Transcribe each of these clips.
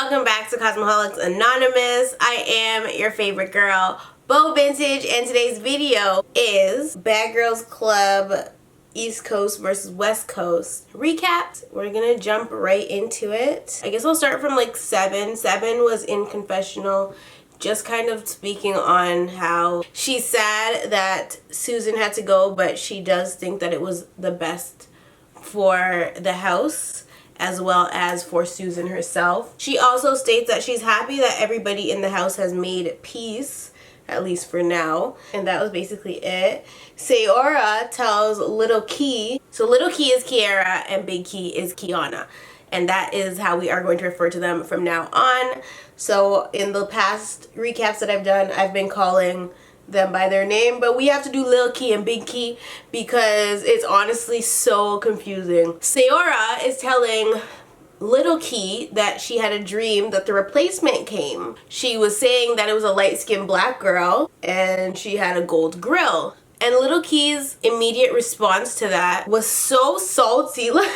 Welcome back to Cosmoholics Anonymous. I am your favorite girl, Bo Vintage, and today's video is Bad Girls Club East Coast versus West Coast recap. We're gonna jump right into it. I guess I'll start from like 7. 7 was in confessional, just kind of speaking on how she's sad that Susan had to go, but she does think that it was the best for the house as well as for Susan herself. She also states that she's happy that everybody in the house has made peace, at least for now. And that was basically it. Sayora tells Little Key, so Little Key is Kiara and Big Key is Kiana. And that is how we are going to refer to them from now on. So in the past recaps that I've done, I've been calling them by their name, but we have to do Lil Key and Big Key because it's honestly so confusing. Sayora is telling Little Key that she had a dream that the replacement came. She was saying that it was a light-skinned black girl and she had a gold grill. And Little Key's immediate response to that was so salty, like, and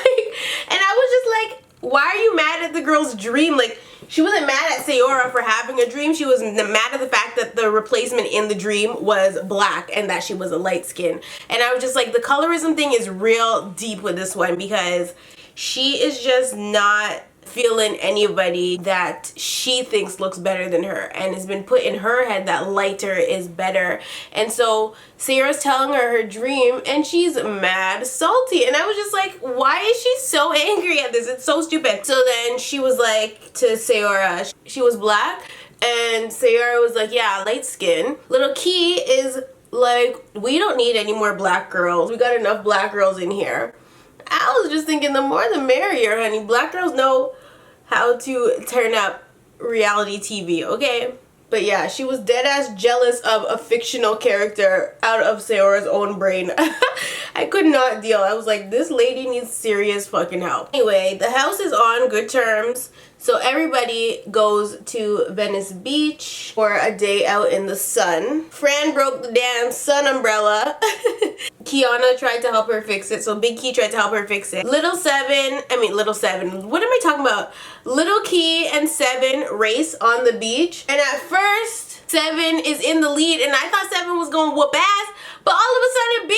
I was just like, why are you mad at the girl's dream? Like, she wasn't mad at Sayora for having a dream. She was mad at the fact that the replacement in the dream was black and that she was a light skin. And I was just like, the colorism thing is real deep with this one because she is just not feeling anybody that she thinks looks better than her, and it's been put in her head that lighter is better. And so Sayra's telling her dream and she's mad salty, and I was just like, why is she so angry at this? It's so stupid. So then she was like to Sayora, she was black, and Sayora was like, yeah, light skin. Little Key is like, we don't need any more black girls, we got enough black girls in here. I was just thinking the more the merrier, honey. Black girls know how to turn up reality TV, okay? But yeah, she was dead ass jealous of a fictional character out of Sayora's own brain. I could not deal. I was like, this lady needs serious fucking help. Anyway, the house is on good terms. So everybody goes to Venice Beach for a day out in the sun. Fran broke the damn sun umbrella. Kiana tried to help her fix it. So Big Key tried to help her fix it. Little Seven, what am I talking about? Little Key and Seven race on the beach. And at first, Seven is in the lead. And I thought Seven was going to whoop ass. But all of a sudden,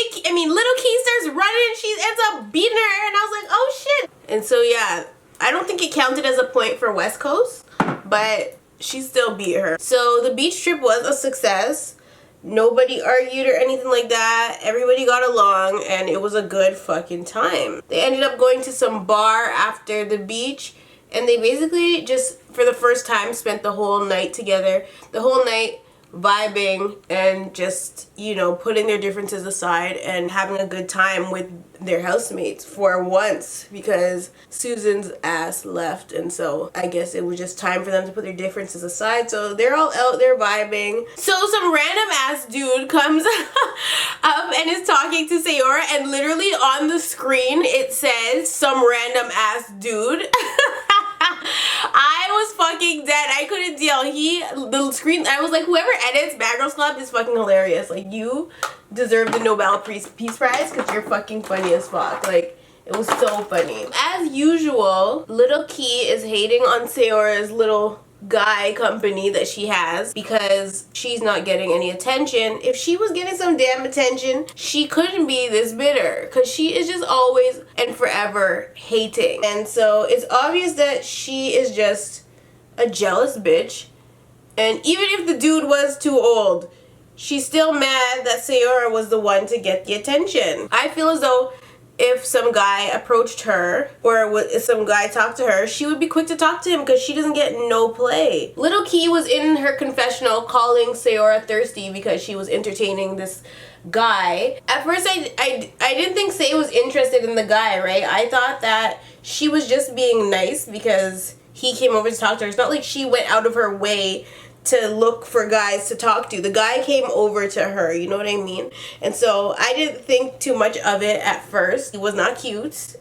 Little Key starts running. She ends up beating her. And I was like, oh shit. And so yeah, I don't think it counted as a point for West Coast, but she still beat her. So the beach trip was a success. Nobody argued or anything like that. Everybody got along and it was a good fucking time. They ended up going to some bar after the beach and they basically just, for the first time, spent the whole night together. The whole night vibing and just, you know, putting their differences aside and having a good time with their housemates for once because Susan's ass left, and so I guess it was just time for them to put their differences aside. So they're all out there vibing. So some random ass dude comes up and is talking to Sayora, and literally on the screen it says some random ass dude. I was fucking dead. I couldn't deal. The screen, I was like, whoever edits Bad Girls Club is fucking hilarious. Like, you deserve the Nobel Peace Prize because you're fucking funny as fuck. Like, it was so funny. As usual, Little Key is hating on Sayora's little guy company that she has because she's not getting any attention. If she was getting some damn attention, she couldn't be this bitter because she is just always and forever hating. And so it's obvious that she is just a jealous bitch. And even if the dude was too old, she's still mad that Sayora was the one to get the attention. I feel as though if some guy approached her or if some guy talked to her, she would be quick to talk to him because she doesn't get no play. Little Key was in her confessional calling Sayora thirsty because she was entertaining this guy. At first I didn't think Say was interested in the guy, right? I thought that she was just being nice because he came over to talk to her. It's not like she went out of her way to look for guys to talk to. The guy came over to her, you know what I mean? And so I didn't think too much of it at first. He was not cute.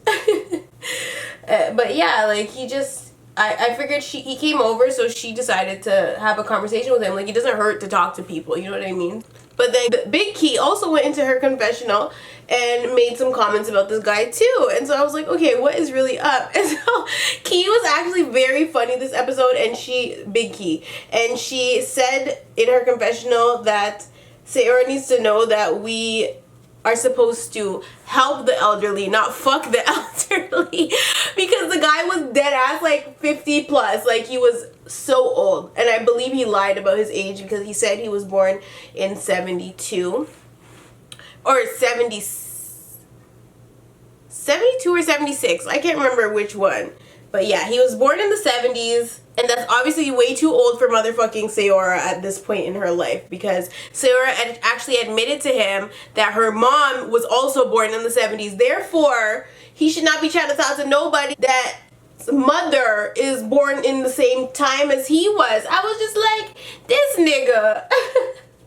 But yeah, like, he just I figured he came over, so she decided to have a conversation with him. Like, it doesn't hurt to talk to people, you know what I mean? But then Big Key also went into her confessional and made some comments about this guy too. And so I was like, okay, what is really up? And so Key was actually very funny this episode, and Big Key, and she said in her confessional that Sayora needs to know that we are supposed to help the elderly, not fuck the elderly, because the guy was dead ass like 50 plus, like he was so old. And I believe he lied about his age because he said he was born in 72 or 72 or 76. I can't remember which one. But yeah, he was born in the 70s, and that's obviously way too old for motherfucking Sayora at this point in her life, because Sayora actually admitted to him that her mom was also born in the 70s. Therefore, he should not be trying to talk to nobody that mother is born in the same time as he was. I was just like, this nigga.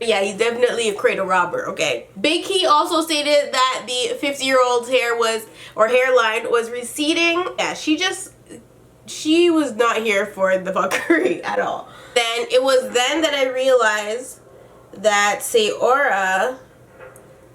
Yeah, he's definitely a cradle robber, okay? Big Key also stated that the 50-year-old's hairline was receding. Yeah, she was not here for the fuckery at all. Then it was then that I realized that Sayora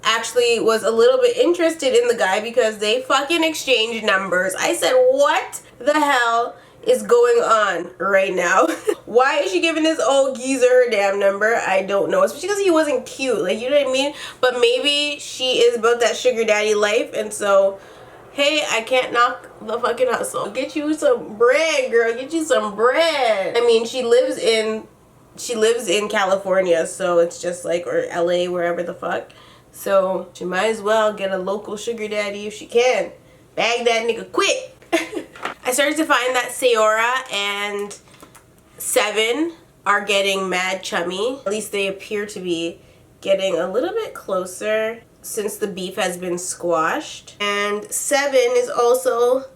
actually was a little bit interested in the guy because they fucking exchanged numbers. I said, what the hell is going on right now? Why is she giving this old geezer her damn number? I don't know. Especially because he wasn't cute, like, you know what I mean? But maybe she is about that sugar daddy life, and so, hey, I can't knock the fucking hustle. Get you some bread, girl. Get you some bread. I mean, she lives in California, so it's just like, or LA, wherever the fuck. So she might as well get a local sugar daddy if she can. Bag that nigga quick. I started to find that Sayora and Seven are getting mad chummy. At least they appear to be getting a little bit closer since the beef has been squashed. And Seven is also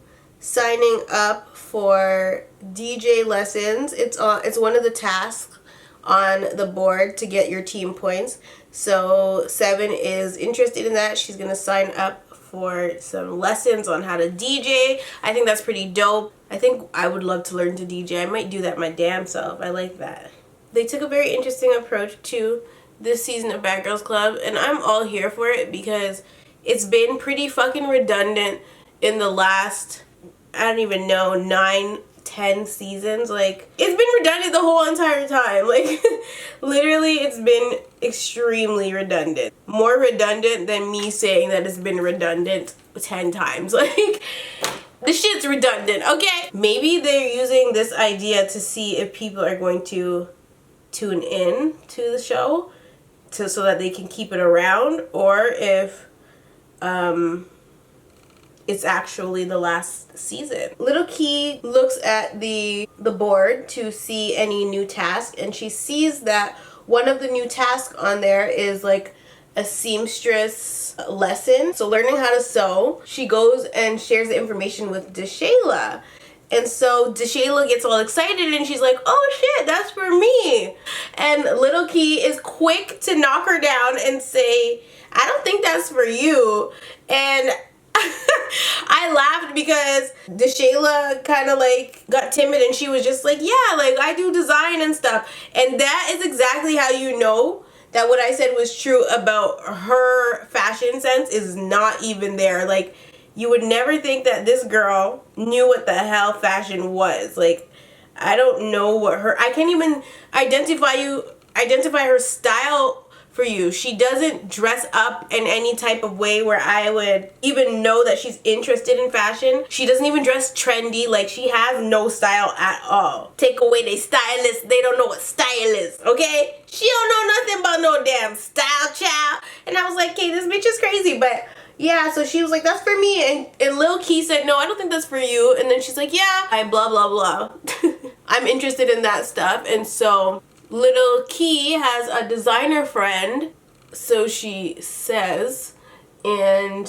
signing up for DJ lessons. It's one of the tasks on the board to get your team points. So Seven is interested in that. She's gonna sign up for some lessons on how to DJ. I think that's pretty dope. I think I would love to learn to DJ. I might do that my damn self. I like that. They took a very interesting approach to this season of Bad Girls Club, and I'm all here for it because it's been pretty fucking redundant in the last, I don't even know, 9-10 seasons. Like, it's been redundant the whole entire time. Like, literally, it's been extremely redundant. More redundant than me saying that it's been redundant 10 times. Like, the shit's redundant, okay? Maybe they're using this idea to see if people are going to tune in to the show so that they can keep it around, or if it's actually the last season. Little Key looks at the board to see any new task, and she sees that one of the new tasks on there is like a seamstress lesson. So learning how to sew. She goes and shares the information with Deshayla. And so Deshayla gets all excited and she's like, oh shit, that's for me. And Little Key is quick to knock her down and say, I don't think that's for you. And I laughed because Deshayla kind of like got timid and she was just like, yeah, like I do design and stuff. And that is exactly how you know that what I said was true about her fashion sense is not even there. Like, you would never think that this girl knew what the hell fashion was. Like, I don't know what I can't even identify her style for you. She doesn't dress up in any type of way where I would even know that she's interested in fashion. She doesn't even dress trendy. Like, she has no style at all. Take away they stylists, they don't know what style is, okay? She don't know nothing about no damn style, child. And I was like, okay, this bitch is crazy. But yeah, so she was like, that's for me. And Lil Key said, no, I don't think that's for you. And then she's like, yeah, I blah, blah, blah. I'm interested in that stuff. And so Little Key has a designer friend, so she says, and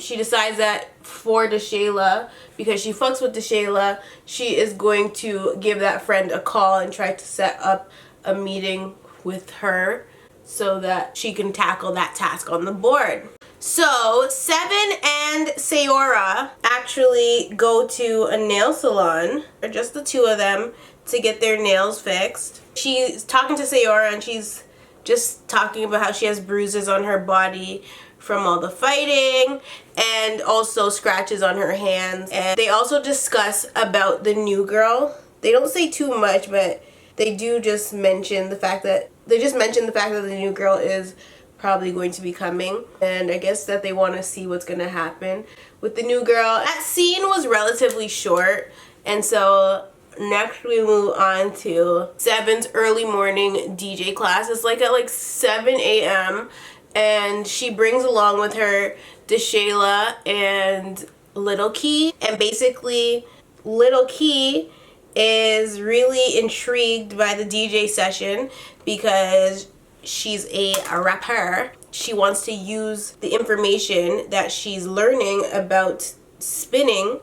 she decides that for Deshayla, because she fucks with Deshayla, she is going to give that friend a call and try to set up a meeting with her so that she can tackle that task on the board. So, Seven and Sayora actually go to a nail salon, or just the two of them, to get their nails fixed. She's talking to Sayora and she's just talking about how she has bruises on her body from all the fighting and also scratches on her hands. And they also discuss about the new girl. They don't say too much, but they do just mention the fact that the new girl is probably going to be coming, and I guess that they want to see what's going to happen with the new girl. That scene was relatively short, and so next we move on to Seven's early morning DJ class. It's like at like 7 a.m. and she brings along with her Deshayla and Little Key, and basically Little Key is really intrigued by the DJ session because she's a rapper. She wants to use the information that she's learning about spinning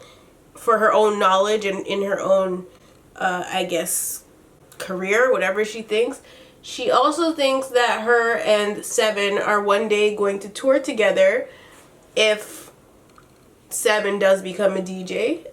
for her own knowledge and in her own, I guess, career, whatever she thinks. She also thinks that her and Seven are one day going to tour together if Seven does become a DJ.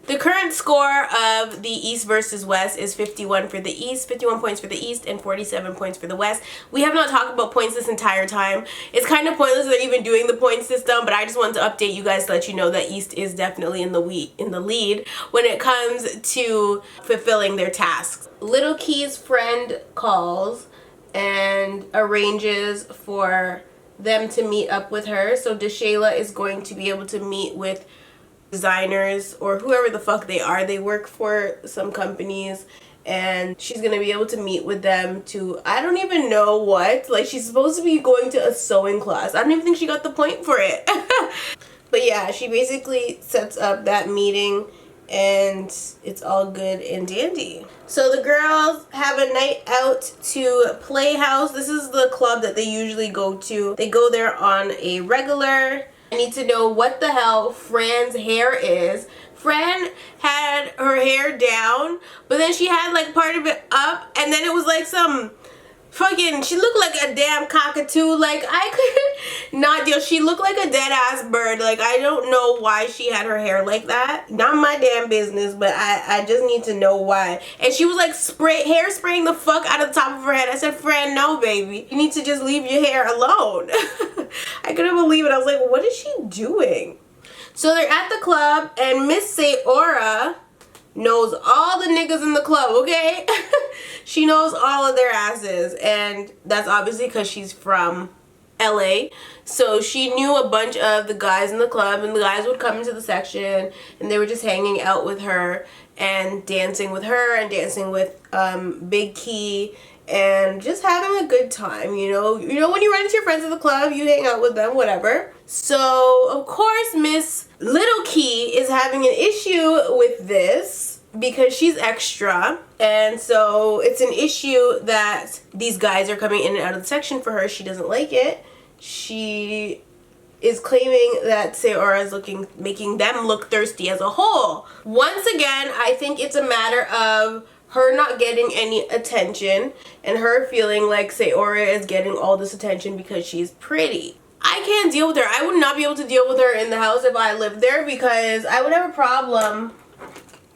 The current score of the East versus West is 51 for the East, 51 points for the East, and 47 points for the West. We have not talked about points this entire time. It's kind of pointless they're even doing the point system, but I just wanted to update you guys to let you know that East is definitely in the lead when it comes to fulfilling their tasks. Little Key's friend calls and arranges for them to meet up with her. So Deshayla is going to be able to meet with designers or whoever the fuck they are. They work for some companies, and she's gonna be able to meet with them to, I don't even know what, like she's supposed to be going to a sewing class. I don't even think she got the point for it. But yeah, she basically sets up that meeting and it's all good and dandy. So the girls have a night out to Playhouse. This is the club that they usually go to. They go there on a regular. I need to know what the hell Fran's hair is. Fran had her hair down, but then she had like part of it up, and then it was like some fucking, she looked like a damn cockatoo. Like, I could not deal. She looked like a dead ass bird. Like, I don't know why she had her hair like that. Not my damn business, but I just need to know why. And she was like hair spraying the fuck out of the top of her head. I said, Fran, no baby, you need to just leave your hair alone. I couldn't believe it. I was like, what is she doing? So they're at the club, and Miss Sayora knows all the niggas in the club, okay? She knows all of their asses, and that's obviously because she's from LA. So she knew a bunch of the guys in the club, and the guys would come into the section and they were just hanging out with her and dancing with her and dancing with Big Key and just having a good time, you know when you run into your friends at the club, you hang out with them, whatever. So of course Miss Little Key is having an issue with this because she's extra, and so it's an issue that these guys are coming in and out of the section for her. She doesn't like it. She is claiming that Sayora is making them look thirsty as a whole. Once again, I think it's a matter of her not getting any attention and her feeling like Sayora is getting all this attention because she's pretty. I can't deal with her. I would not be able to deal with her in the house if I lived there, because I would have a problem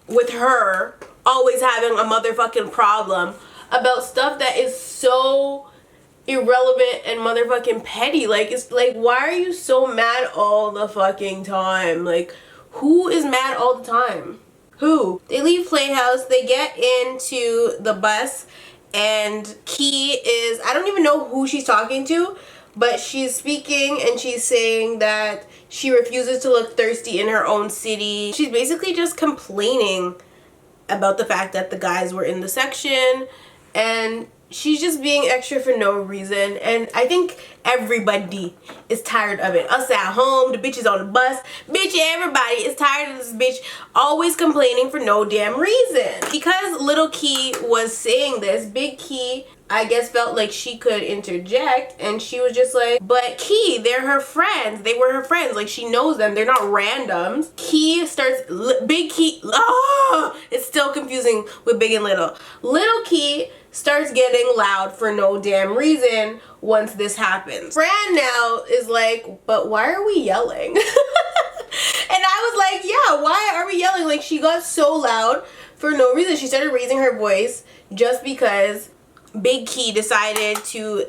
with her always having a motherfucking problem about stuff that is so irrelevant and motherfucking petty. Like, it's like, why are you so mad all the fucking time? Like, who is mad all the time? Who? They leave Playhouse, they get into the bus, and Key is, I don't even know who she's talking to, but she's speaking and she's saying that she refuses to look thirsty in her own city. She's basically just complaining about the fact that the guys were in the section, and she's just being extra for no reason. And I think everybody is tired of it. Us at home, the bitches on the bus, bitch, everybody is tired of this bitch always complaining for no damn reason. Because Little Key was saying this, Big Key, I guess, felt like she could interject, and she was just like, but Key, they're her friends. They were her friends. Like, she knows them. They're not randoms. Key starts, Big Key, oh, it's still confusing with Big and Little. Little Key starts getting loud for no damn reason once this happens. Fran now is like, but why are we yelling? And I was like, yeah, why are we yelling? Like, she got so loud for no reason. She started raising her voice just because Big Key decided to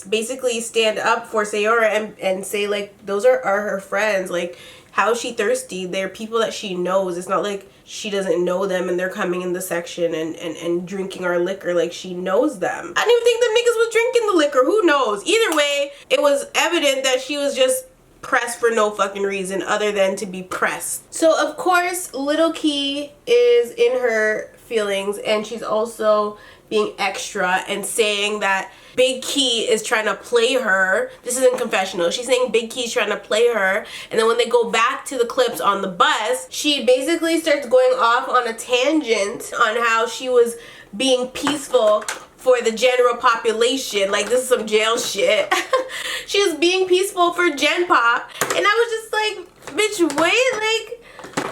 basically stand up for Sayora and say, like, those are her friends. Like, how is she thirsty? They're people that she knows. It's not like she doesn't know them and they're coming in the section and drinking our liquor. Like, she knows them. I didn't even think the niggas was drinking the liquor. Who knows? Either way, it was evident that she was just pressed for no fucking reason other than to be pressed. So of course Little Key is in her feelings, and she's also being extra and saying that Big Key is trying to play her. This is in confessional. She's saying Big Key's trying to play her, and then when they go back to the clips on the bus, she basically starts going off on a tangent on how she was being peaceful for the general population. Like, this is some jail shit. She was being peaceful for Gen Pop, and I was just like, bitch, wait, like,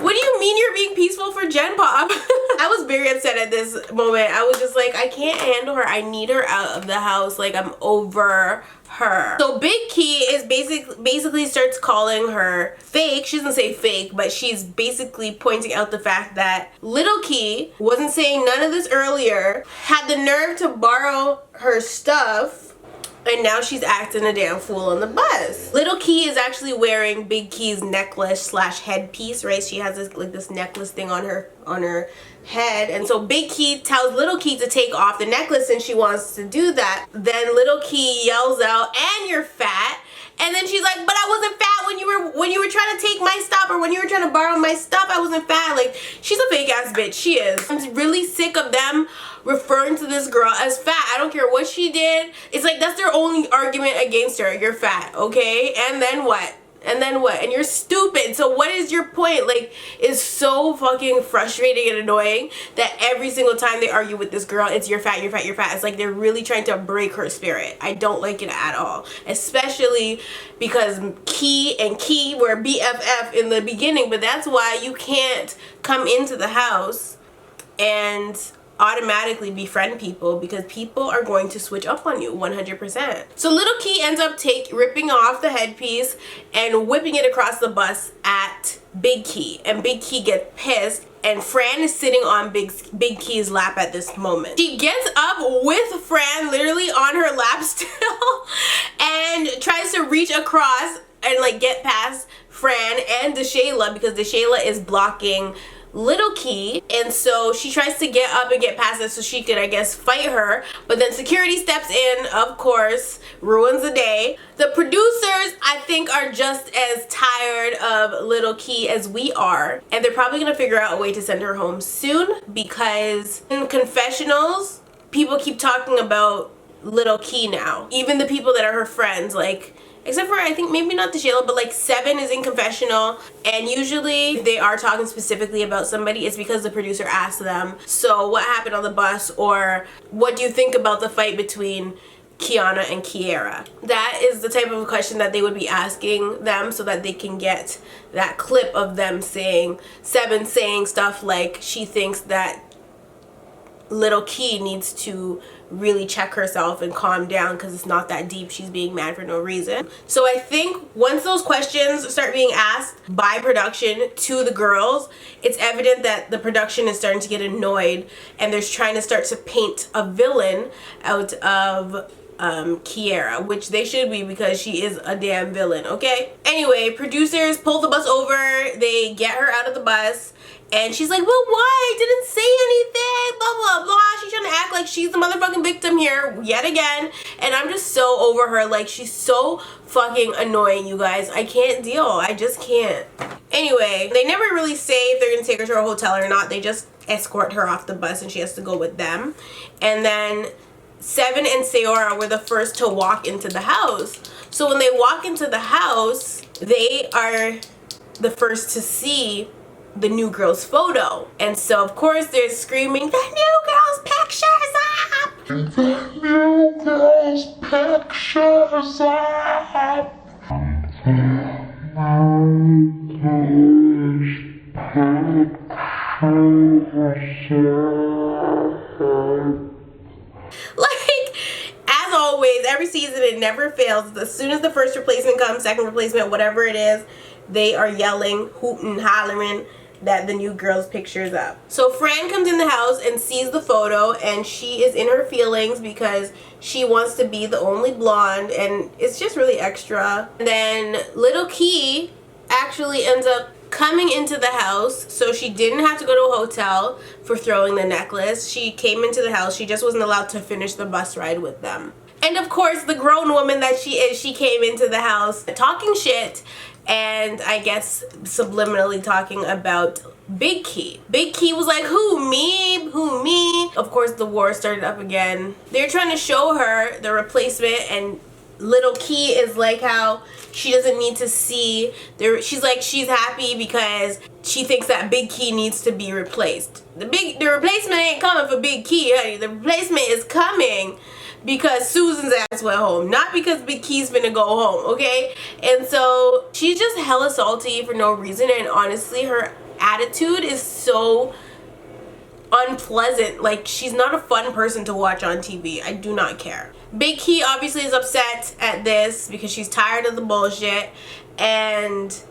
what do you mean you're being peaceful for Gen Pop? I was very upset at this moment. I was just like, I can't handle her. I need her out of the house. Like, I'm over her. So Big Key is basically starts calling her fake. She doesn't say fake, but she's basically pointing out the fact that Little Key wasn't saying none of this earlier, had the nerve to borrow her stuff, and now she's acting a damn fool on the bus. Little Key is actually wearing Big Key's necklace slash headpiece, right? She has this like this necklace thing on her head, and so Big Key tells Little Key to take off the necklace, and she wants to do that. Then Little Key yells out, "And you're fat." And then she's like, but I wasn't fat when you were trying to take my stuff, or when you were trying to borrow my stuff. I wasn't fat. Like, she's a fake ass bitch. She is. I'm really sick of them referring to this girl as fat. I don't care what she did. It's like, that's their only argument against her. You're fat, okay? And then what? And then what? And you're stupid. So what is your point? Like, it's so fucking frustrating and annoying that every single time they argue with this girl, it's you're fat, you're fat, you're fat. It's like they're really trying to break her spirit. I don't like it at all. Especially because Key and Key were BFF in the beginning, but that's why you can't come into the house and automatically befriend people, because people are going to switch up on you 100%. So Little Key ends up ripping off the headpiece and whipping it across the bus at Big Key, and Big Key gets pissed, and Fran is sitting on Big Key's lap at this moment. She gets up with Fran literally on her lap still and tries to reach across and like get past Fran and DeShayla, because DeShayla is blocking Little Key, and so she tries to get up and get past it so she could, I guess, fight her, but then security steps in, of course, ruins the day. The producers, I think, are just as tired of Little Key as we are, and they're probably gonna figure out a way to send her home soon, because in confessionals, people keep talking about Little Key now. Even the people that are her friends, like, except for, I think, maybe not DeShayla, but like 7 is in confessional, and usually if they are talking specifically about somebody, it's because the producer asked them, so what happened on the bus, or what do you think about the fight between Kiana and Kiera? That is the type of question that they would be asking them, so that they can get that clip of them saying, 7 saying stuff like she thinks that Little Key needs to really check herself and calm down because it's not that deep. She's being mad for no reason. So I think once those questions start being asked by production to the girls, it's evident that the production is starting to get annoyed, and they're trying to start to paint a villain out of Kiera, which they should be, because she is a damn villain, okay? Anyway, producers pull the bus over, they get her out of the bus, and she's like, well, why? I didn't say anything, blah, blah, blah. She's trying to act like she's the motherfucking victim here yet again. And I'm just so over her. Like, she's so fucking annoying, you guys. I can't deal. I just can't. Anyway, they never really say if they're going to take her to a hotel or not. They just escort her off the bus, and she has to go with them. And then 7 and Sayora were the first to walk into the house. So when they walk into the house, they are the first to see the new girl's photo. And so of course they're screaming, the new girl's picture's up! The new girl's picture's up! season, it never fails. As soon as the first replacement comes, second replacement, whatever it is, they are yelling, hooting, hollering that the new girl's picture is up. So Fran comes in the house and sees the photo, and she is in her feelings because she wants to be the only blonde, and it's just really extra. And then Little Key actually ends up coming into the house, so she didn't have to go to a hotel for throwing the necklace. She came into the house. She just wasn't allowed to finish the bus ride with them. And of course, the grown woman that she is, she came into the house talking shit, and I guess subliminally talking about Big Key. Big Key was like, who, me? Who, me? Of course, the war started up again. They're trying to show her the replacement, and Little Key is like how she doesn't need to see there. She's like, she's happy because she thinks that Big Key needs to be replaced. The replacement ain't coming for Big Key, honey. The replacement is coming because Susan's ass went home, not because Big Key's finna go home, okay? And so she's just hella salty for no reason, and honestly, her attitude is so unpleasant. Like, she's not a fun person to watch on TV. I do not care. Big Key obviously is upset at this because she's tired of the bullshit, and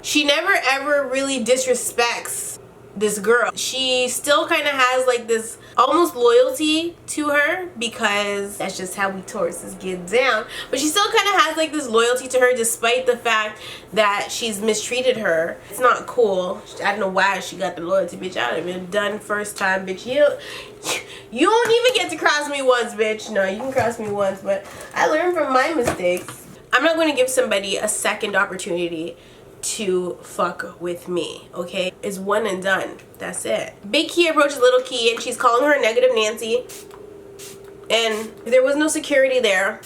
she never ever really disrespects this girl. She still kind of has like this almost loyalty to her because that's just how we Tauruses get down. But she still kind of has like this loyalty to her despite the fact that she's mistreated her. It's not cool. I don't know why she got the loyalty, bitch. I would have been done first time, bitch. You don't even get to cross me once, bitch. No, you can cross me once, but I learned from my mistakes. I'm not going to give somebody a second opportunity to fuck with me, okay? It's one and done. That's it. Big Key approaches Little Key and she's calling her Negative Nancy, and if there was no security there,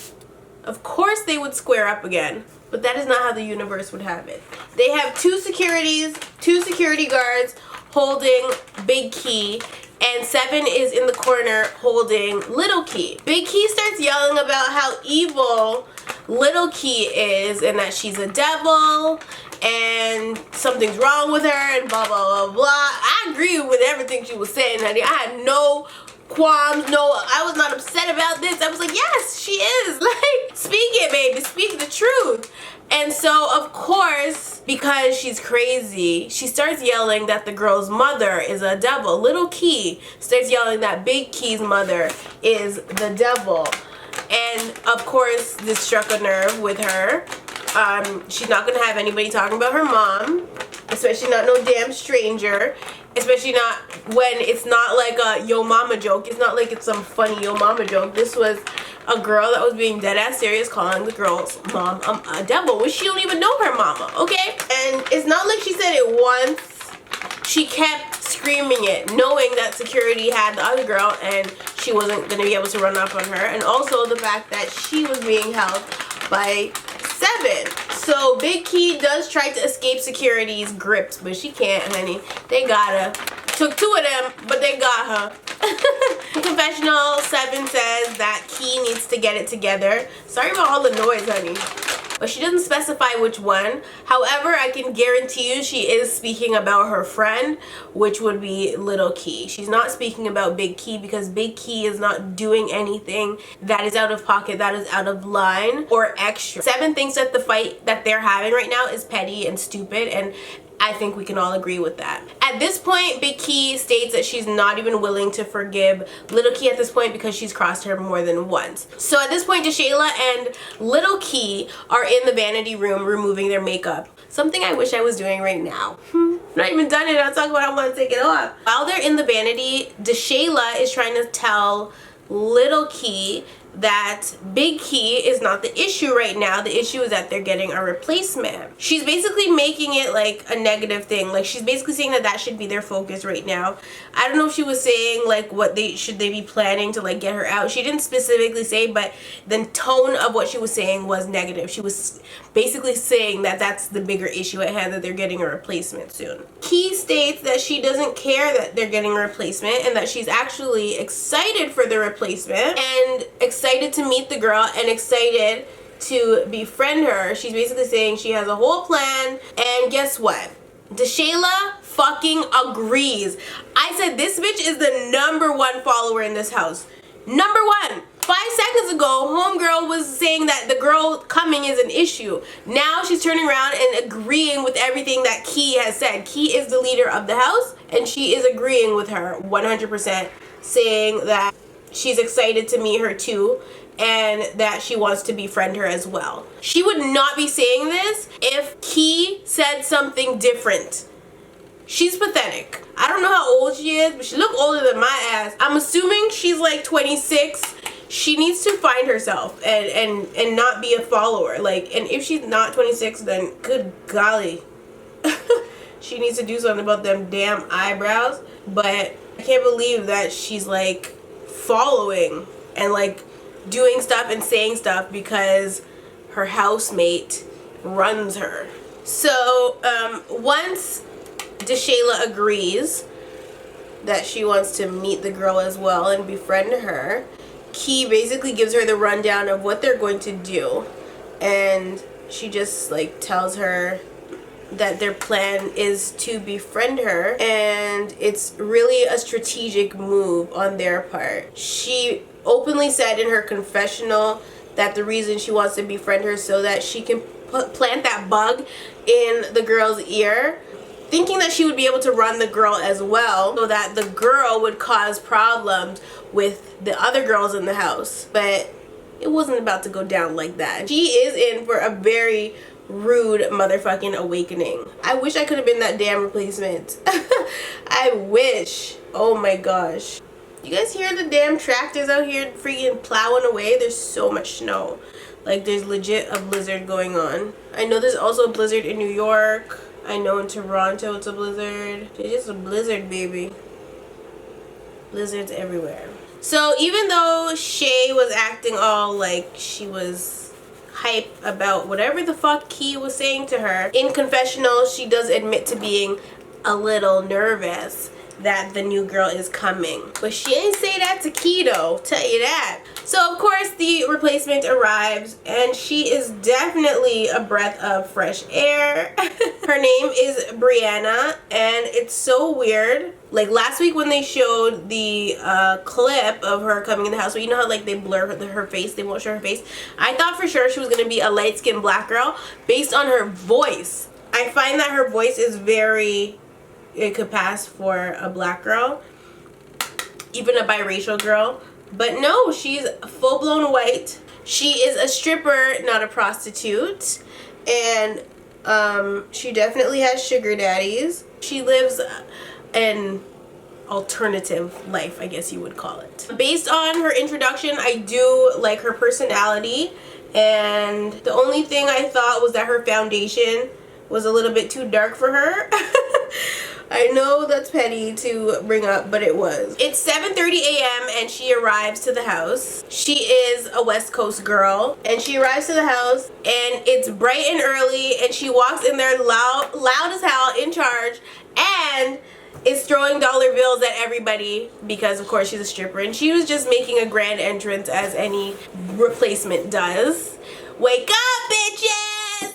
of course they would square up again, but that is not how the universe would have it. They have two security guards holding Big Key, and Seven is in the corner holding Little Key. Big Key starts yelling about how evil Little Key is and that she's a devil and something's wrong with her and blah blah blah blah. I agree with everything she was saying, honey. I had no qualms, I was not upset about this. I was like, yes, she is. Like, speak it, baby, speak the truth. And so, of course, because she's crazy, she starts yelling that the girl's mother is a devil. Little Key starts yelling that Big Key's mother is the devil. And, of course, this struck a nerve with her. She's not going to have anybody talking about her mom, especially not no damn stranger. Especially not when it's not like a yo mama joke. It's not like it's some funny yo mama joke. This was a girl that was being dead ass serious, calling the girl's mom a devil when she don't even know her mama, okay? And it's not like she said it once. She kept screaming it, knowing that security had the other girl and she wasn't going to be able to run up on her. And also the fact that she was being held by Seven. So Big Key does try to escape security's grips, but she can't, honey. They got her. Took two of them, but they got her. In confessional, Seven says that Key needs to get it together. Sorry about all the noise, honey. But she doesn't specify which one. However, I can guarantee you she is speaking about her friend, which would be Little Key. She's not speaking about Big Key because Big Key is not doing anything that is out of pocket, that is out of line or extra. Seven thinks that the fight that they're having right now is petty and stupid, and I think we can all agree with that. At this point, Big Key states that she's not even willing to forgive Little Key at this point because she's crossed her more than once. So at this point, Deshayla and Little Key are in the vanity room removing their makeup. Something I wish I was doing right now. Not even done it. I'll talk about I want to take it off. While they're in the vanity, Deshayla is trying to tell Little Key that Big Key is not the issue right now. The issue is that they're getting a replacement. She's basically making it like a negative thing. Like, she's basically saying that that should be their focus right now. I don't know if she was saying like what they should be planning to like get her out. She didn't specifically say, but the tone of what she was saying was negative. She was basically saying that that's the bigger issue at hand, that they're getting a replacement soon. Key states that she doesn't care that they're getting a replacement and that she's actually excited for the replacement and excited to meet the girl and excited to befriend her. She's basically saying she has a whole plan, and guess what? Deshayla fucking agrees. I said this bitch is the #1 follower in this house. #1. 5 seconds ago, homegirl was saying that the girl coming is an issue. Now she's turning around and agreeing with everything that Key has said. Key is the leader of the house, and she is agreeing with her 100%, saying that she's excited to meet her too, and that she wants to befriend her as well. She would not be saying this if Key said something different. She's pathetic. I don't know how old she is, but she look older than my ass. I'm assuming she's like 26. She needs to find herself and not be a follower. Like, and if she's not 26, then good golly. She needs to do something about them damn eyebrows. But I can't believe that she's like following and like doing stuff and saying stuff because her housemate runs her. So once DeShayla agrees that she wants to meet the girl as well and befriend her, Key basically gives her the rundown of what they're going to do, and she just like tells her that their plan is to befriend her, and it's really a strategic move on their part. She openly said in her confessional that the reason she wants to befriend her so that she can plant that bug in the girl's ear, thinking that she would be able to run the girl as well, so that the girl would cause problems with the other girls in the house. But it wasn't about to go down like that. She is in for a very rude motherfucking awakening. I wish I could have been that damn replacement. I wish. Oh my gosh. You guys hear the damn tractors out here freaking plowing away? There's so much snow. Like, there's legit a blizzard going on. I know there's also a blizzard in New York. I know in Toronto it's a blizzard. It's just a blizzard, baby. Blizzards everywhere. So even though Shay was acting all like she was hype about whatever the fuck Key was saying to her, in confessional she does admit to being a little nervous that the new girl is coming. But she ain't say that to Key though, tell you that. So of course the replacement arrives, and she is definitely a breath of fresh air. Her name is Brianna, and it's so weird. Like last week when they showed the clip of her coming in the house, so you know how like they blur her face, they won't show her face. I thought for sure she was gonna be a light-skinned black girl based on her voice. I find that her voice is very, it could pass for a black girl, even a biracial girl. But no, she's full-blown white. She is a stripper, not a prostitute, and she definitely has sugar daddies. She lives an alternative life, I guess you would call it. Based on her introduction, I do like her personality, and the only thing I thought was that her foundation was a little bit too dark for her. I know that's petty to bring up, but it was. It's 7:30 a.m. and she arrives to the house. She is a West Coast girl, and she arrives to the house and it's bright and early, and she walks in there loud as hell, in charge, and is throwing dollar bills at everybody because of course she's a stripper, and she was just making a grand entrance as any replacement does. Wake up, bitches!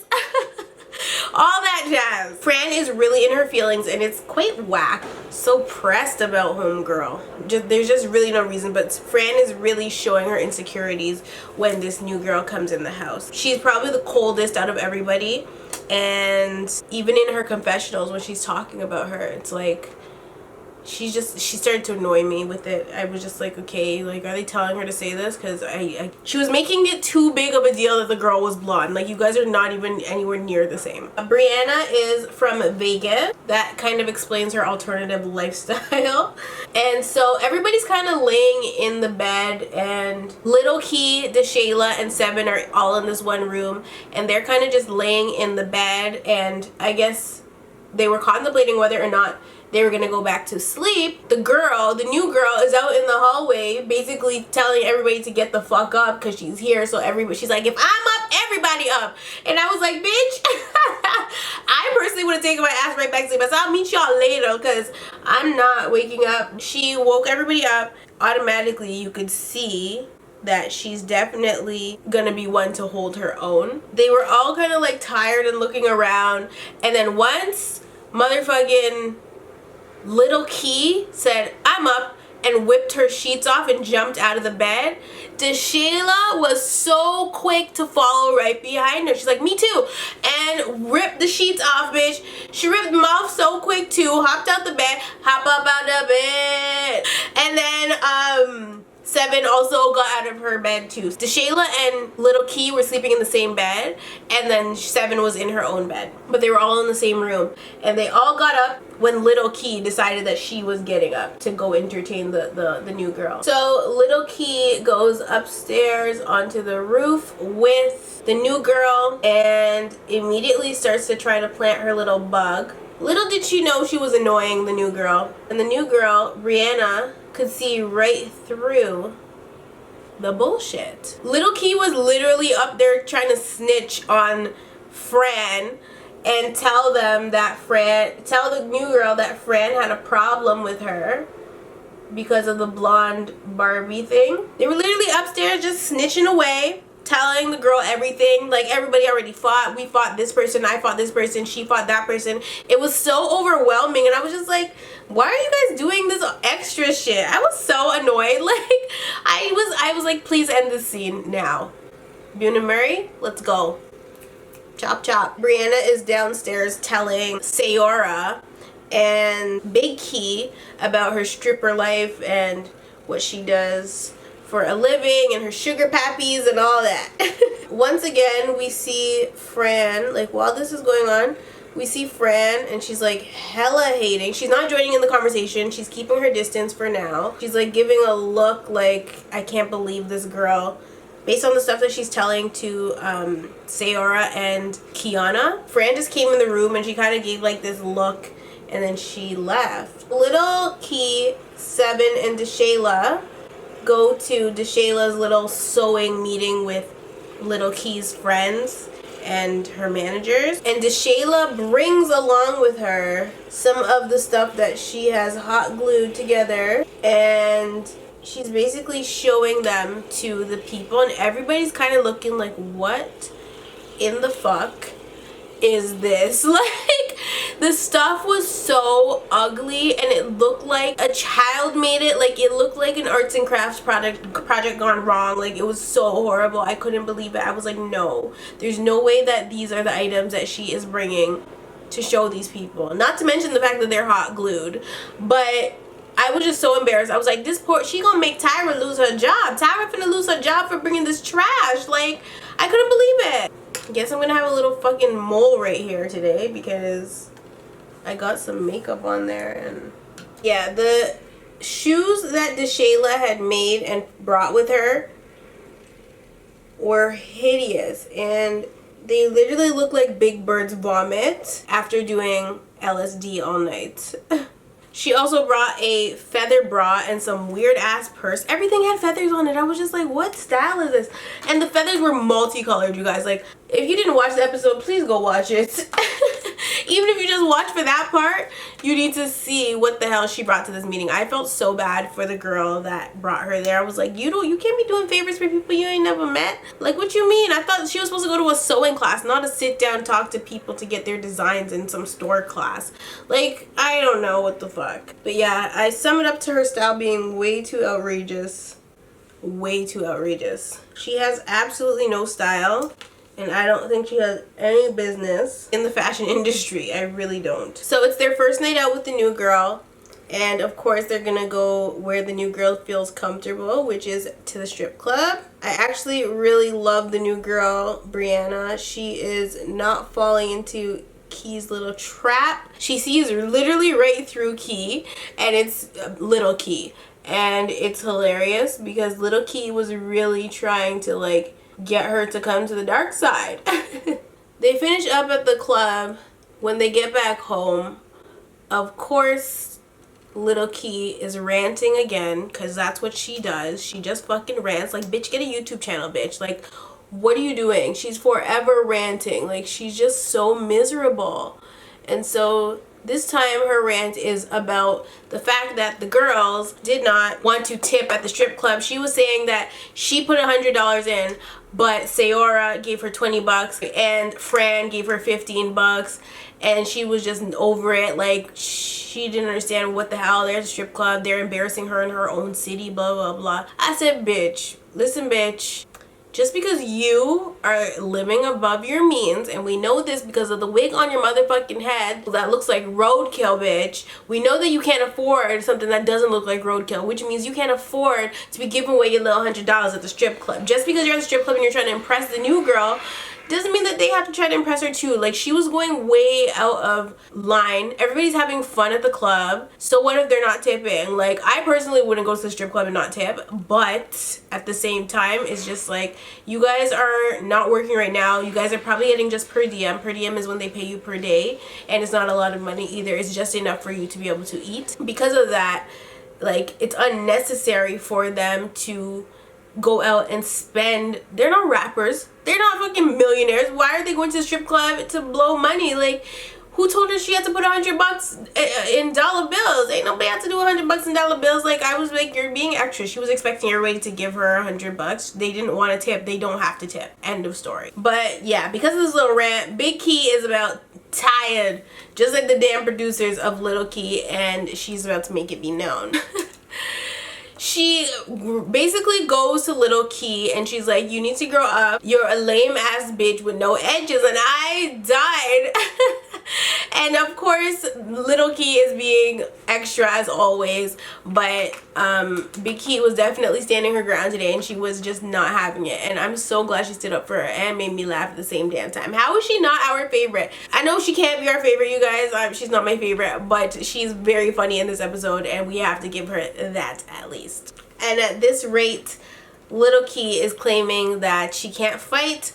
All that jazz. Fran is really in her feelings, and it's quite whack. So pressed about homegirl. There's just really no reason, but Fran is really showing her insecurities when this new girl comes in the house. She's probably the coldest out of everybody, and even in her confessionals when she's talking about her, it's like she started to annoy me with it. I was just like, okay, like, are they telling her to say this? Because she was making it too big of a deal that the girl was blonde. Like, you guys are not even anywhere near the same. Brianna is from Vegas. That kind of explains her alternative lifestyle. And so everybody's kind of laying in the bed, and Little Key, DeShayla, and Seven are all in this one room, and they're kind of just laying in the bed, and I guess they were contemplating whether or not they were gonna go back to sleep. The girl, the new girl, is out in the hallway basically telling everybody to get the fuck up because she's here. So she's like, if I'm up, everybody up. And I was like, bitch, I personally would have taken my ass right back to sleep. I said, I'll meet y'all later because I'm not waking up. She woke everybody up. Automatically, you could see that she's definitely gonna be one to hold her own. They were all kind of like tired and looking around, and then once motherfucking Little Key said, I'm up, and whipped her sheets off and jumped out of the bed, DeShayla was so quick to follow right behind her. She's like, me too. And ripped the sheets off, bitch. She ripped them off so quick too, hopped out the bed, hop up out the bed. And then, Seven also got out of her bed too. DeShayla and Little Key were sleeping in the same bed, and then Seven was in her own bed. But they were all in the same room. And they all got up when Little Key decided that she was getting up to go entertain the new girl. So Little Key goes upstairs onto the roof with the new girl and immediately starts to try to plant her little bug. Little did she know she was annoying the new girl. And the new girl, Brianna, could see right through the bullshit. Little Key was literally up there trying to snitch on Fran and tell them that tell the new girl that Fran had a problem with her because of the blonde Barbie thing. They were literally upstairs just snitching away, telling the girl everything. Like, everybody already fought. We fought this person, I fought this person, she fought that person. It was so overwhelming, and I was just like, why are you guys doing this extra shit? I was so annoyed. Like, I was like, please end this scene now. Buna Murray, let's go. Chop chop. Brianna is downstairs telling Sayora and Big Key about her stripper life and what she does for a living and her sugar pappies and all that. Once again, we see Fran, like, while this is going on, we see Fran and she's like hella hating. She's not joining in the conversation. She's keeping her distance for now. She's like giving a look like, I can't believe this girl. Based on the stuff that she's telling to Sayora and Kiana. Fran just came in the room and she kind of gave like this look and then she left. Little Key, Seven, and DeShayla go to DeShayla's little sewing meeting with Little Key's friends and her managers, and DeShayla brings along with her some of the stuff that she has hot glued together, and she's basically showing them to the people, and everybody's kind of looking like, what in the fuck is this? Like, the stuff was so ugly and it looked like a child made it. Like, it looked like an arts and crafts project gone wrong. Like, it was so horrible. I couldn't believe it. I was like, no, there's no way that these are the items that she is bringing to show these people. Not to mention the fact that they're hot glued. But I was just so embarrassed. I was like, she gonna make Tyra lose her job. Tyra finna lose her job for bringing this trash. Like, I couldn't believe it. Guess I'm gonna have a little fucking mole right here today because I got some makeup on there. And yeah, the shoes that DeShayla had made and brought with her were hideous, and they literally look like Big Bird's vomit after doing LSD all night. She also brought a feather bra and some weird ass purse. Everything had feathers on it. I was just like, what style is this? And the feathers were multicolored, you guys. Like, if you didn't watch the episode, please go watch it. Even if you just watch for that part, you need to see what the hell she brought to this meeting. I felt so bad for the girl that brought her there. I was like, you can't be doing favors for people you ain't never met. Like, what you mean? I thought she was supposed to go to a sewing class, not a sit down talk to people to get their designs in some store class. Like, I don't know what the fuck. But yeah, I sum it up to her style being way too outrageous. Way too outrageous. She has absolutely no style. And I don't think she has any business in the fashion industry. I really don't. So it's their first night out with the new girl. And of course they're gonna go where the new girl feels comfortable, which is to the strip club. I actually really love the new girl, Brianna. She is not falling into Key's little trap. She sees literally right through Key, and it's Little Key. And it's hilarious because Little Key was really trying to like get her to come to the dark side. They finish up at the club. When they get back home, of course Little Key is ranting again, because that's what she does. She just fucking rants. Like, bitch, get a YouTube channel, bitch. Like, what are you doing? She's forever ranting. Like, she's just so miserable. And so This time her rant is about the fact that the girls did not want to tip at the strip club. She was saying that she put $100 in, but Sayora gave her 20 bucks and Fran gave her 15 bucks, and she was just over it. Like, she didn't understand what the hell, there's a strip club, they're embarrassing her in her own city, blah blah blah. I said, bitch, listen bitch, just because you are living above your means, and we know this because of the wig on your motherfucking head that looks like roadkill, bitch. We know that you can't afford something that doesn't look like roadkill, which means you can't afford to be giving away your little $100 at the strip club. Just because you're at the strip club and you're trying to impress the new girl doesn't mean that they have to try to impress her too. Like, she was going way out of line. Everybody's having fun at the club, so what if they're not tipping? Like, I personally wouldn't go to the strip club and not tip, but at the same time, it's just like, you guys are not working right now. You guys are probably getting just per diem. Per diem is when they pay you per day, and it's not a lot of money either. It's just enough for you to be able to eat. Because of that, like, it's unnecessary for them to go out and spend. They're not rappers, they're not fucking millionaires. Why are they going to the strip club to blow money? Like, who told her she had to put $100 in dollar bills? Ain't nobody had to do $100 in dollar bills. Like, I was like, you're being extra. She was expecting everybody to give her $100. They didn't want to tip. They don't have to tip. End of story. But yeah, because of this little rant, Big Key is about tired, just like the damn producers of Little Key, and she's about to make it be known. She basically goes to Little Key and she's like, you need to grow up. You're a lame ass bitch with no edges. And I died. And of course, Little Key is being extra as always. But Big Key was definitely standing her ground today, and she was just not having it. And I'm so glad she stood up for her and made me laugh at the same damn time. How is she not our favorite? I know she can't be our favorite, you guys. She's not my favorite, but she's very funny in this episode, and we have to give her that at least. And at this rate, Little Key is claiming that she can't fight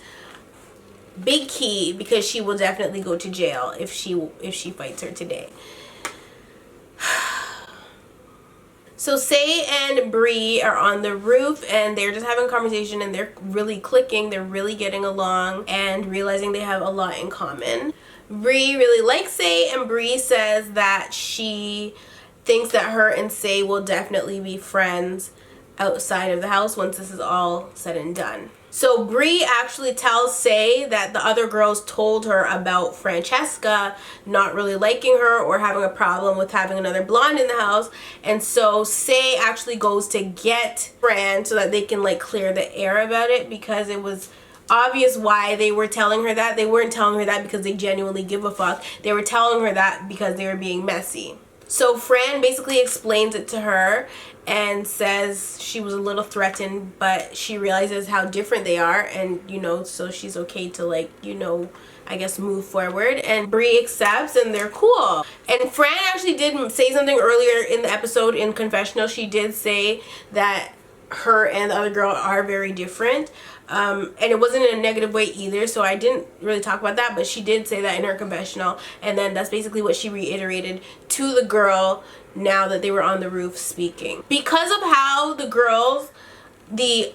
Big Key because she will definitely go to jail if she fights her today. So Say and Bree are on the roof and they're just having a conversation, and they're really clicking, they're really getting along and realizing they have a lot in common. Bree really likes Say, and Bree says that she thinks that her and Say will definitely be friends outside of the house once this is all said and done. So Bree actually tells Say that the other girls told her about Francesca not really liking her or having a problem with having another blonde in the house, and so Say actually goes to get Fran so that they can like clear the air about it, because it was obvious why they were telling her that. They weren't telling her that because they genuinely give a fuck. They were telling her that because they were being messy. So Fran basically explains it to her and says she was a little threatened, but she realizes how different they are, and you know, so she's okay to, like, you know, I guess move forward. And Bree accepts and they're cool. And Fran actually did say something earlier in the episode in confessional. She did say that her and the other girl are very different. And it wasn't in a negative way either, so I didn't really talk about that, but she did say that in her confessional, and then that's basically what she reiterated to the girl now that they were on the roof speaking. Because of how the girls, the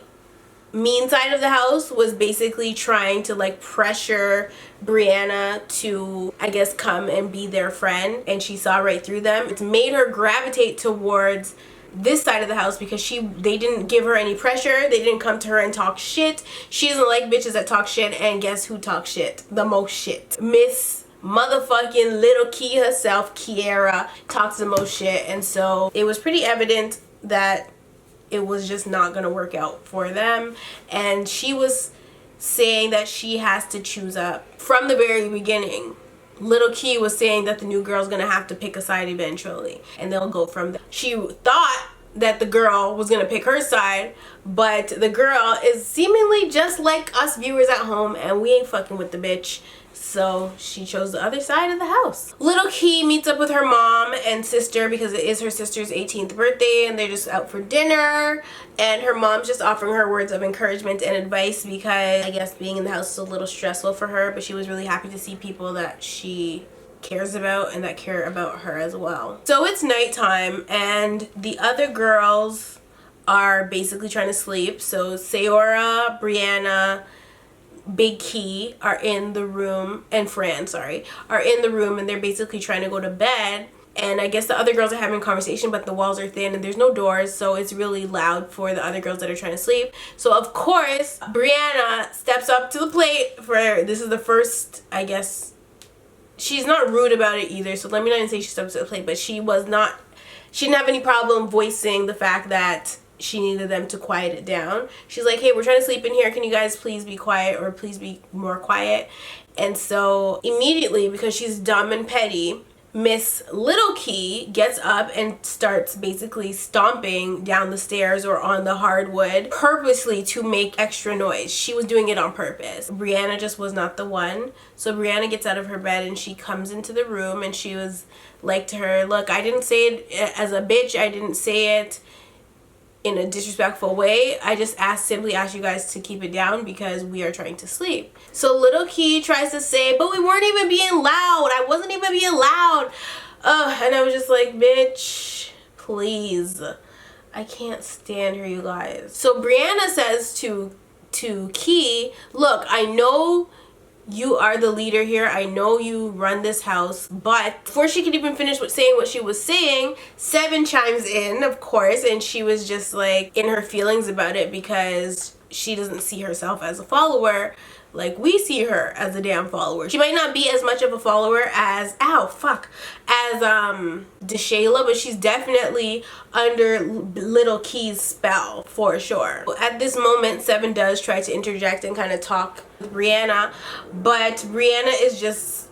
mean side of the house, was basically trying to like pressure Brianna to, I guess, come and be their friend, and she saw right through them, it's made her gravitate towards this side of the house, because they didn't give her any pressure. They didn't come to her and talk shit. She doesn't like bitches that talk shit, and guess who talks shit the most shit? Miss motherfucking Little Key herself, Kiera, talks the most shit. And so it was pretty evident that it was just not gonna work out for them, and she was saying that she has to choose up from the very beginning. Little Key was saying that the new girl's gonna have to pick a side eventually, and they'll go from there. She thought that the girl was gonna pick her side, but the girl is seemingly just like us viewers at home, and we ain't fucking with the bitch. So she chose the other side of the house. Little Key meets up with her mom and sister because it is her sister's 18th birthday, and they're just out for dinner, and her mom's just offering her words of encouragement and advice because I guess being in the house is a little stressful for her, but she was really happy to see people that she cares about and that care about her as well. So it's nighttime and the other girls are basically trying to sleep. So Sayora, Brianna, Big Key are in the room, and Fran, sorry, are in the room, and they're basically trying to go to bed. And I guess the other girls are having a conversation, but the walls are thin and there's no doors, so it's really loud for the other girls that are trying to sleep. So of course, Brianna steps up to the plate for, this is the first, I guess, she's not rude about it either, so let me not even say she steps up to the plate, but she didn't have any problem voicing the fact that she needed them to quiet it down. She's like, hey, we're trying to sleep in here. Can you guys please be quiet, or please be more quiet? And so immediately, because she's dumb and petty, Miss Little Key gets up and starts basically stomping down the stairs or on the hardwood purposely to make extra noise. She was doing it on purpose. Brianna just was not the one. So Brianna gets out of her bed and she comes into the room, and she was like to her, look, I didn't say it as a bitch. I didn't say it in a disrespectful way. I just simply asked you guys to keep it down because we are trying to sleep. So Little Key tries to say, but we weren't even being loud. I wasn't even being loud. And I was just like, bitch, please. I can't stand her, you guys. So Brianna says to Key, look, I know you are the leader here. I know you run this house. But before she could even finish saying what she was saying, Seven chimes in, of course, and she was just like in her feelings about it because she doesn't see herself as a follower like we see her as a damn follower. She might not be as much of a follower as DeShayla, but she's definitely under Little Key's spell for sure. At this moment, Seven does try to interject and kind of talk with Brianna, but Brianna is just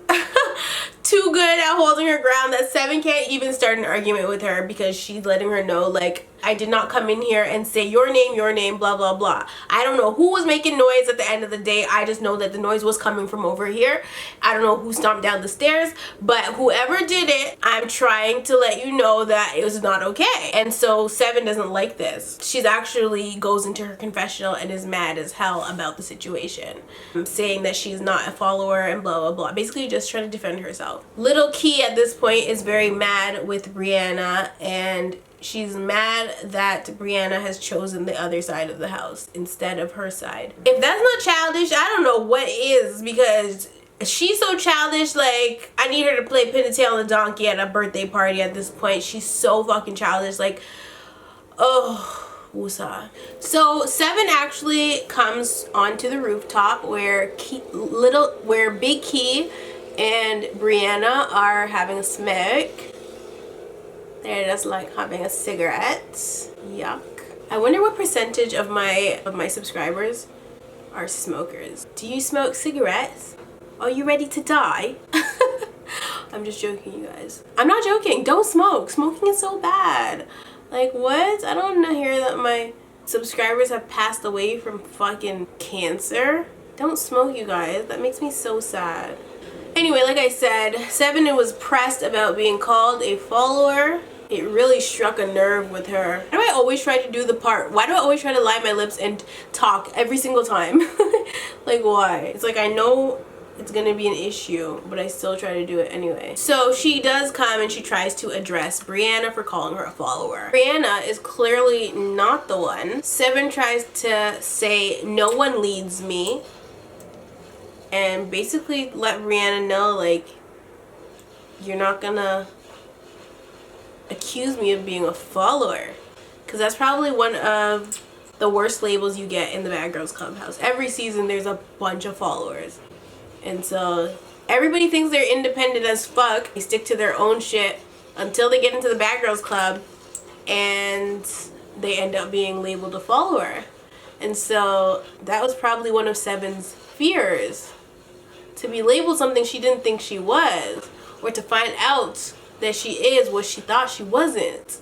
too good at holding her ground that Seven can't even start an argument with her because she's letting her know, like, I did not come in here and say your name, blah, blah, blah. I don't know who was making noise at the end of the day. I just know that the noise was coming from over here. I don't know who stomped down the stairs, but whoever did it, I'm trying to let you know that it was not okay. And so Seven doesn't like this. She's actually goes into her confessional and is mad as hell about the situation, saying that she's not a follower and blah, blah, blah. Basically just trying to defend herself. Little Key at this point is very mad with Brianna, and she's mad that Brianna has chosen the other side of the house instead of her side. If that's not childish, I don't know what is, because she's so childish. Like, I need her to play pin the tail on the donkey at a birthday party at this point. She's so fucking childish. Like, oh, woosah. So Seven actually comes onto the rooftop where Big Key and Brianna are having a smoke. They're just like having a cigarette. Yuck. I wonder what percentage of my subscribers are smokers. Do you smoke cigarettes? Are you ready to die? I'm just joking, you guys. I'm not joking. Don't smoke. Smoking is so bad. Like, what? I don't hear that my subscribers have passed away from fucking cancer. Don't smoke, you guys. That makes me so sad. Anyway, like I said, Seven was pressed about being called a follower. It really struck a nerve with her. Why do I always try to do the part? Why do I always try to line my lips and talk every single time? Like, why? It's like I know it's gonna be an issue, but I still try to do it anyway. So she does come and she tries to address Brianna for calling her a follower. Brianna is clearly not the one. Seven tries to say, no one leads me, and basically let Brianna know, like, you're not gonna accuse me of being a follower, because that's probably one of the worst labels you get in the Bad Girls Clubhouse. Every season there's a bunch of followers, and so everybody thinks they're independent as fuck. They stick to their own shit until they get into the Bad Girls Club and they end up being labeled a follower. And so that was probably one of Seven's fears, to be labeled something she didn't think she was, or to find out that she is what she thought she wasn't.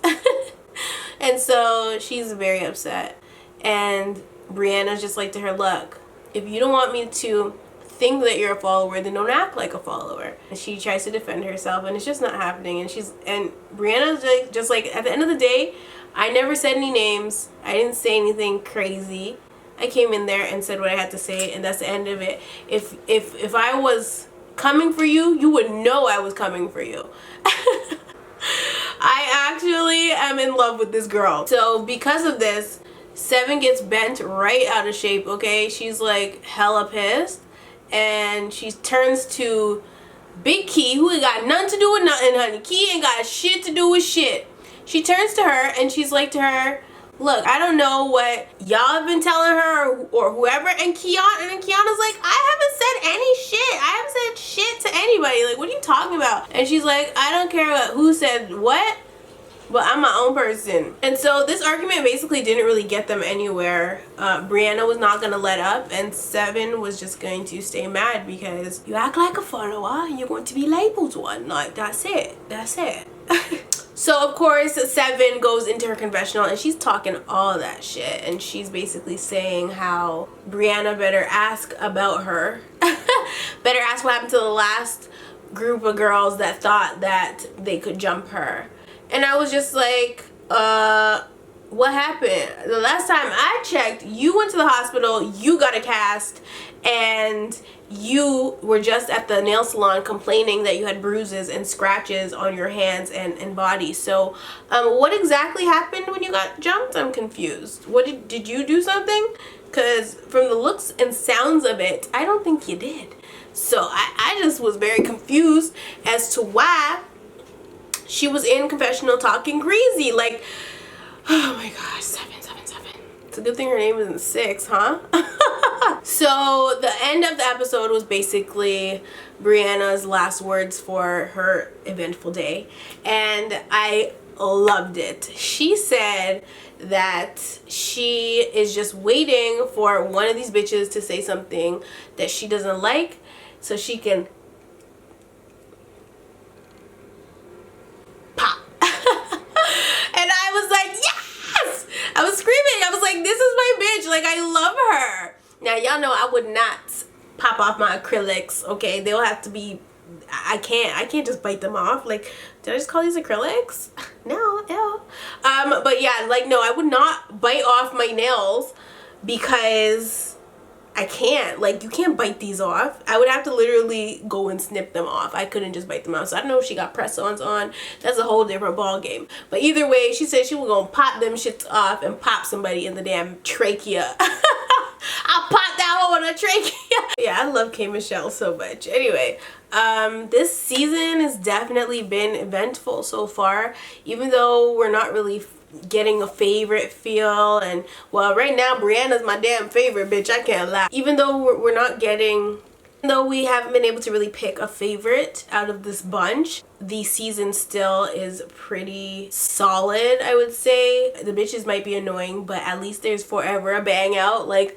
And so she's very upset. And Brianna's just like to her, look, if you don't want me to think that you're a follower, then don't act like a follower. And she tries to defend herself, and it's just not happening. And Brianna's just like, at the end of the day, I never said any names. I didn't say anything crazy. I came in there and said what I had to say, and that's the end of it. If I was coming for you, you would know I was coming for you. I actually am in love with this girl. So because of this, Seven gets bent right out of shape, okay? She's like hella pissed. And she turns to Big Key, who ain't got nothing to do with nothing, honey. Key ain't got shit to do with shit. She turns to her and she's like to her, look, I don't know what y'all have been telling her or whoever. And Kiana's like, I haven't said any shit. I haven't said shit to anybody. Like, what are you talking about? And she's like, I don't care who said what, but I'm my own person. And so this argument basically didn't really get them anywhere. Brianna was not gonna let up, and Seven was just going to stay mad because you act like a follower, you're going to be labeled one. Like, that's it. That's it. So of course Seven goes into her confessional and she's talking all that shit, and she's basically saying how Brianna better ask about her. Better ask what happened to the last group of girls that thought that they could jump her. And I was just like, what happened? The last time I checked, you went to the hospital, you got a cast, and you were just at the nail salon complaining that you had bruises and scratches on your hands and body. So what exactly happened when you got jumped? I'm confused. What did you do something? Because from the looks and sounds of it, I don't think you did. So I just was very confused as to why she was in confessional talking crazy. Like, oh my gosh, 777. It's a good thing her name isn't 6, huh? So the end of the episode was basically Brianna's last words for her eventful day, and I loved it. She said that she is just waiting for one of these bitches to say something that she doesn't like so she can pop. And I was like, yes! I was screaming. I was like, this is my bitch. Like, I love her. Now, y'all know I would not pop off my acrylics, okay? They'll have to be, I can't just bite them off. Like, did I just call these acrylics? No, ew. But yeah, like, no, I would not bite off my nails because I can't. Like, you can't bite these off. I would have to literally go and snip them off. I couldn't just bite them off. So I don't know if she got press-ons on. That's a whole different ball game. But either way, she said she was gonna pop them shits off and pop somebody in the damn trachea. I'll pop that hole in a trachea. Yeah, I love K. Michelle so much. Anyway, this season has definitely been eventful so far, even though we're not really getting a favorite feel. And well, right now Brianna's my damn favorite bitch, I can't lie. Even though we're not getting, though we haven't been able to really pick a favorite out of this bunch, the season still is pretty solid, I would say. The bitches might be annoying, but at least there's forever a bang out. Like,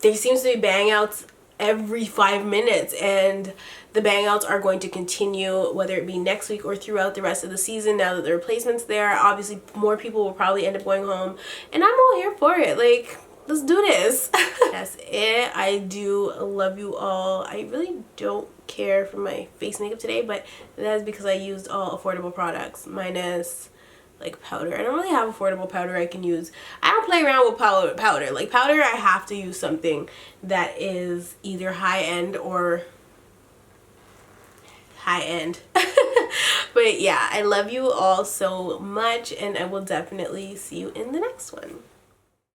there seems to be bang outs every 5 minutes, and the bang outs are going to continue, whether it be next week or throughout the rest of the season. Now that the replacement's there, obviously more people will probably end up going home, and I'm all here for it. Like, let's do this. That's it. I do love you all. I really don't care for my face makeup today, but that is because I used all affordable products minus like powder. I don't really have affordable powder I can use. I don't play around with powder. Like, powder, I have to use something that is either high-end or high-end. But yeah, I love you all so much, and I will definitely see you in the next one.